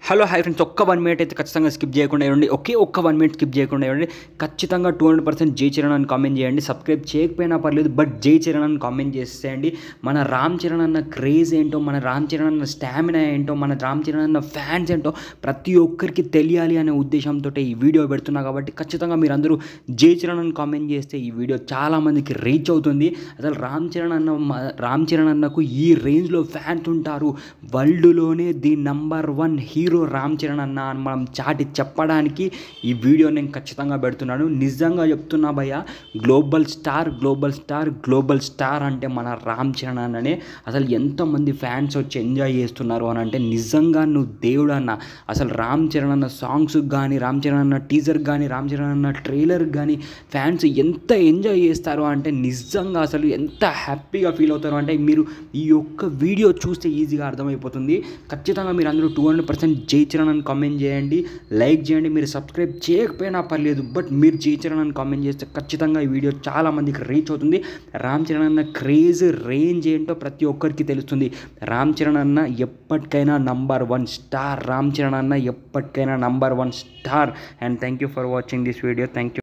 Hello hi friends, ఒక్క 1 minute అయితే ఖచ్చితంగా స్కిప్ చేయకుండా ఇవ్వండి. ఒక్క 1 మినిట్ స్కిప్ చేయకుండా ఇవ్వండి. ఖచ్చితంగా 200% జై చరణ్ అని కామెంట్ చేయండి. సబ్స్క్రైబ్ చేయకపోయినా పర్లేదు, బట్ జై చరణ్ అని కామెంట్ చేసేయండి. మన రామ్ చరణ్ అన్న క్రేజ్ ఏంటో, మన రామ్ చరణ్ అన్న స్టామినా ఏంటో, మన రామ్ చరణ్ అన్న ఫ్యాన్స్ ఏంటో ప్రతి ఒక్కరికి తెలియాలి అనే ఉద్దేశంతో ఈ వీడియో పెడుతున్నా. కాబట్టి ఖచ్చితంగా మీరందరూ జై చరణ్ అని కామెంట్ చేస్తే ఈ వీడియో చాలామందికి రీచ్ అవుతుంది. అసలు రామ్ చరణ్ అన్నకు ఈ రేంజ్లో ఫ్యాన్స్ ఉంటారు. వరల్డ్లోనే the number 1 hero Ram Charan అన్న అని మనం చాటి చెప్పడానికి ఈ వీడియో నేను ఖచ్చితంగా పెడుతున్నాను. నిజంగా చెప్తున్నా భయ్య, గ్లోబల్ స్టార్ అంటే మన రామ్ చరణ్ అన్ననే. అసలు ఎంతమంది ఫ్యాన్స్ వచ్చి ఎంజాయ్ చేస్తున్నారు అని అంటే నిజంగా నువ్వు దేవుడు అన్న. అసలు రామ్ చరణ్ అన్న సాంగ్స్కి కానీ, రామ్ చరణ్ అన్న టీజర్కి కానీ, రామ్ చరణ్ అన్న ట్రైలర్కి కానీ ఫ్యాన్స్ ఎంత ఎంజాయ్ చేస్తారు అంటే నిజంగా అసలు ఎంత హ్యాపీగా ఫీల్ అవుతారు అంటే మీరు ఈ యొక్క వీడియో చూస్తే ఈజీగా అర్థమైపోతుంది. ఖచ్చితంగా మీరు అందరూ 200% జై చరణ్ అని కామెంట్ చేయండి, లైక్ చేయండి. మీరు సబ్స్క్రైబ్ చేయకపోయినా పర్లేదు, బట్ మీరు జై చరణ్ అని కామెంట్ చేస్తే ఖచ్చితంగా ఈ వీడియో చాలామందికి రీచ్ అవుతుంది. రామ్ చరణ్ అన్న క్రేజ్ రేంజ్ ఏంటో ప్రతి ఒక్కరికి తెలుస్తుంది. రామ్ చరణ్ అన్న ఎప్పటికైనా నంబర్ 1 స్టార్. రామ్ చరణ్ అన్న ఎప్పటికైనా number 1 star. And thank you for watching this video. Thank you.